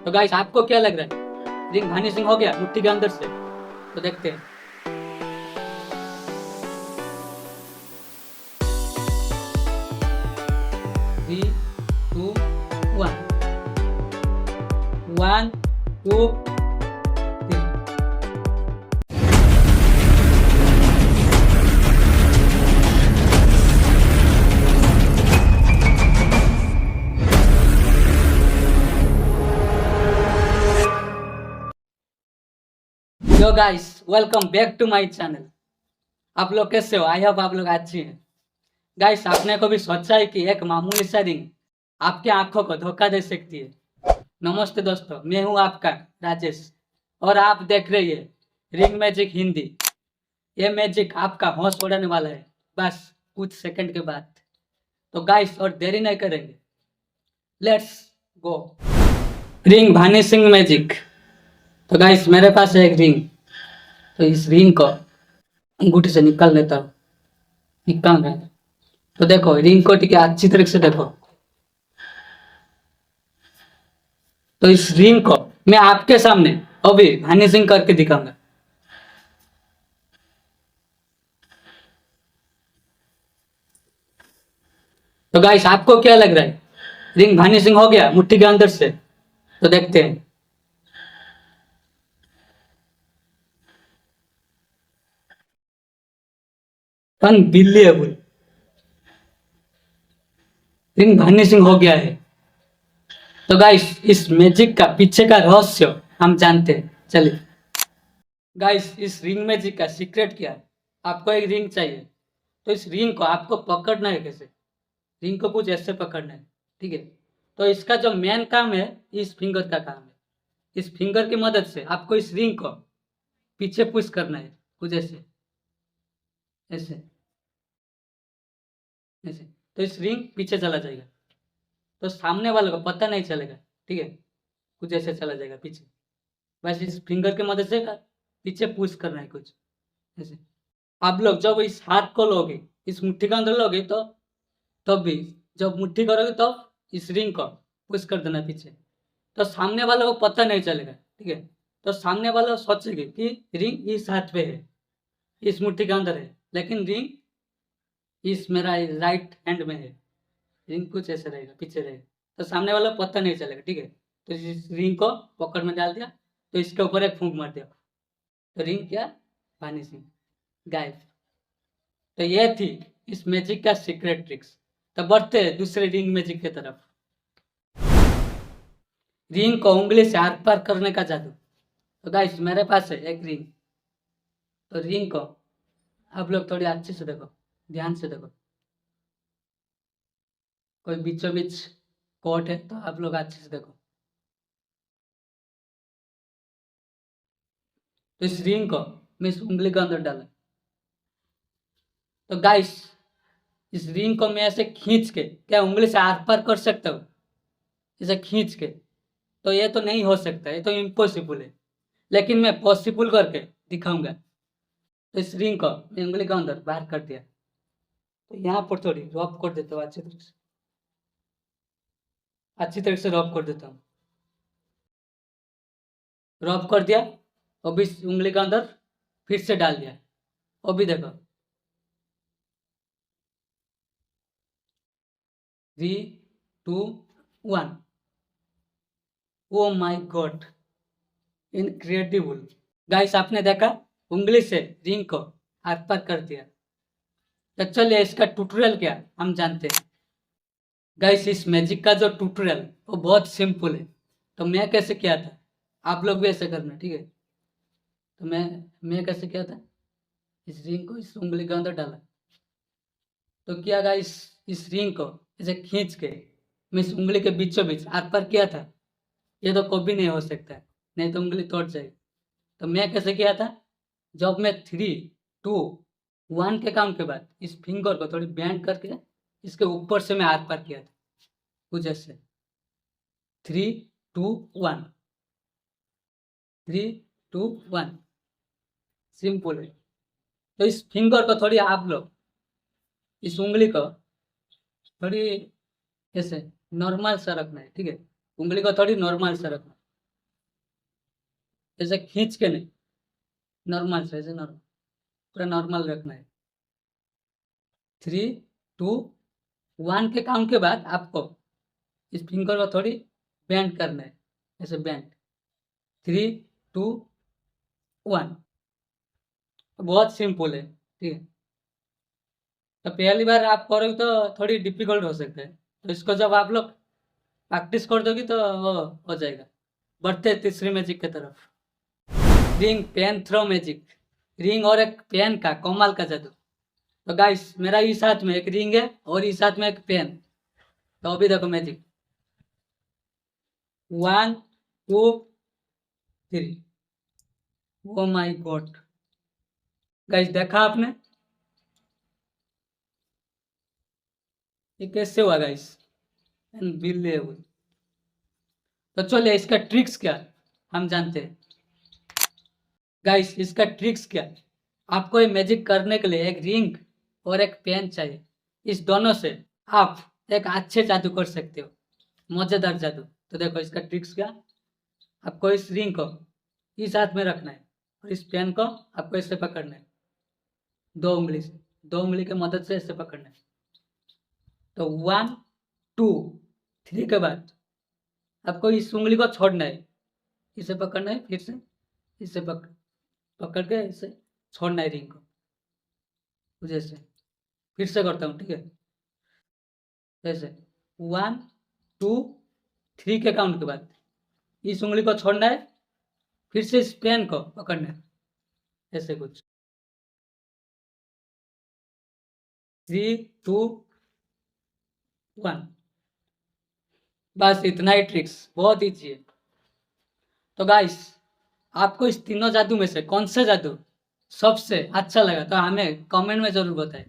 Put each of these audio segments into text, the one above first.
तो गाइस आपको क्या लग रहा है, रिंग वानिशिंग हो गया मुट्ठी के अंदर से? तो देखते हैं। 3, 2, 1। 1, 2, 3। Yo guys, welcome back to my channel. आप लोग कैसे हो? आई होप आप लोग अच्छे हैं। गाइस, आपने कभी सोचा है कि एक मामूली सा रिंग आपकी आंखों को धोखा दे सकती है? नमस्ते दोस्तों, मैं हूं आपका राजेश और आप देख रहे हैं रिंग मैजिक हिंदी। ये मैजिक आपका होश उड़ाने वाला है बस कुछ सेकंड के बाद। तो गाइस, और देरी नहीं करेंगे, let's go. Ring vanishing magic. तो गाइस, मेरे पास है एक रिंग। तो इस रिंग को अंगूठी से निकाल लेता हूँ। निकाल रहा है तो देखो, रिंग को ठीक है अच्छी तरीके से देखो। तो इस रिंग को मैं आपके सामने अभी वानिशिंग करके दिखाऊंगा। तो गाइस आपको क्या लग रहा है, रिंग वानिशिंग हो गया मुट्ठी के अंदर से? तो देखते हैं। अनबिलीवेबल, रिंग वानिशिंग हो गया है। तो गाइस, इस मैजिक का पीछे का रहस्य हम जानते हैं, चलिए। गाइस, इस रिंग मैजिक का सीक्रेट क्या है? आपको एक रिंग चाहिए, तो इस रिंग को आपको पकड़ना है कैसे? रिंग को कुछ ऐसे पकड़ना है, ठीक है। तो इसका जो मेन काम है, इस फिंगर का काम है। इस फिंगर की मदद से आपको इस रिंग को पीछे पुश करना है, कुछ ऐसे ऐसे ऐसे। तो इस रिंग पीछे चला जाएगा, तो सामने वाले को पता नहीं चलेगा, ठीक है। कुछ ऐसे चला जाएगा पीछे। बस इस फिंगर की मदद से पीछे पुश करना है, कुछ ऐसे। आप लोग जब इस हाथ को लोगे, इस मुट्ठी के अंदर लोगे, तो तब भी जब मुट्ठी करोगे तो इस रिंग को पुश कर देना पीछे। तो सामने वाले को पता नहीं चलेगा, ठीक है। तो सामने वाला सोचेगा कि रिंग इस हाथ पे है, इस मुट्ठी के अंदर है, लेकिन रिंग इस मेरा राइट हैंड में है। रिंग कुछ ऐसे रहेगा, पीछे रहेगा। तो सामने वाला को पता नहीं चलेगा, ठीक है। तो इस रिंग को पॉकेट में डाल दिया, तो इसके ऊपर एक फूंक मार दिया, तो रिंग क्या, वानिशिंग, गायब। तो ये थी इस मैजिक का सीक्रेट ट्रिक्स। तो बढ़ते हैं दूसरे रिंग मैजिक की तरफ। रिंग को उंगली से आर पार करने का जादू। तो गाइस, मेरे पास है एक रिंग। तो रिंग को आप लोग थोड़ी अच्छे से देखो, ध्यान से देखो। कोई बीचों बीच कोट है, तो आप लोग अच्छे से देखो। तो इस रिंग को मैं इस उंगली के अंदर डाला। तो गाइस, इस रिंग को मैं ऐसे खींच के क्या उंगली से आर पार कर सकता हूँ? इसे खींच के? तो ये तो नहीं हो सकता, ये तो इम्पॉसिबल है। लेकिन मैं पॉसिबल करके दिखाऊंगा। तो इस रिंग को मैं उंगली के अंदर बाहर कर दिया। तो यहाँ पर थोड़ी रब कर देता हूँ, अच्छी तरह से रब कर देता हूँ। रब कर दिया, अब इस उंगली के अंदर फिर से डाल दिया। अभी देखो, 3, 2, 1। Oh my God, incredible. Guys, आपने देखा, उंगली से रिंग को हाथ पर कर दिया। तो चलिए, इसका ट्यूटोरियल क्या हम जानते हैं। गाइस, इस मैजिक का जो ट्यूटोरियल वो बहुत सिंपल है। तो मैं कैसे किया था, आप लोग भी ऐसे करना, ठीक है। तो मैं कैसे किया था, इस रिंग को इस उंगली के अंदर डाला। तो क्या गाइस, इस रिंग को ऐसे खींच के मैं इस उंगली के बीचों बीच आर पार किया था। ये तो कभी नहीं हो सकता है, नहीं तो उंगली तोड़ जाएगी। तो मैं कैसे किया था, जब मैं 3, 2, 1 के काउंट के बाद इस फिंगर को थोड़ी बैंड करके इसके ऊपर से मैं आर पार किया था, कुछ ऐसे। 3, 2, 1। 3, 2, 1। सिंपल है। तो इस फिंगर को थोड़ी आप लोग, इस उंगली को थोड़ी ऐसे नॉर्मल सा रखना है, ठीक है। उंगली को थोड़ी नॉर्मल सा रखना। ऐसे खींच के नहीं, नॉर्मल से, ऐसे नॉर्मल, पूरा नॉर्मल रखना है। 3, 2, 1 के काउंट के बाद आपको इस फिंगर को थोड़ी बेंड करना है, ऐसे बेंड। 3, 2, 1। बहुत सिंपल है, ठीक है। तो पहली बार आप करोगे तो थोड़ी डिफिकल्ट हो सकता है, तो इसको जब आप लोग प्रैक्टिस कर दोगे तो वो हो जाएगा। बढ़ते हैं तीसरी मैजिक की तरफ। Ring pen throw magic. Ring और एक पेन का कमाल का जादू। तो गाइस मेरा इस हाथ में एक रिंग है और इस हाथ में एक पेन। तो अभी देखो magic. 1, 2, 3। Oh my God guys, देखा आपने ये कैसे हुआ गाइस? अनबिलीवेबल। तो चलिए इसका ट्रिक्स क्या है, हम जानते हैं। गाइस इसका ट्रिक्स क्या है? आपको ये मैजिक करने के लिए एक रिंग और एक पेन चाहिए। इस दोनों से आप एक अच्छे जादू कर सकते हो, मजेदार जादू। तो देखो इसका ट्रिक्स क्या। आपको इस रिंग को इस हाथ में रखना है और इस पेन को आपको ऐसे पकड़ना है, 2 उंगली से, 2 उंगली की मदद से ऐसे पकड़ना है। तो 1, 2, 3 के बाद आपको इस उंगली को छोड़ना है, इसे पकड़ना है, फिर से इसे पकड़ के इसे छोड़ना है रिंग को, कुछ ऐसे। फिर से करता हूँ, ठीक है। ऐसे 1, 2, 3 के काउंट के बाद इस उंगली को छोड़ना है, फिर से इस पेन को पकड़ना है, ऐसे कुछ। 3, 2, 1। बस इतना ही ट्रिक्स, बहुत ईजी है। तो गाइस आपको इस तीनों जादू में से कौन सा जादू सबसे अच्छा लगा तो हमें कमेंट में जरूर बताएं।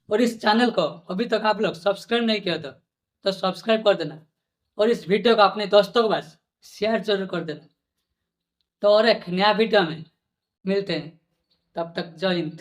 और इस चैनल को अभी तक आप लोग सब्सक्राइब नहीं किया तो सब्सक्राइब कर देना, और इस वीडियो को अपने दोस्तों के पास शेयर जरूर कर देना। तो और एक नया वीडियो में मिलते हैं, तब तक जय हिंद।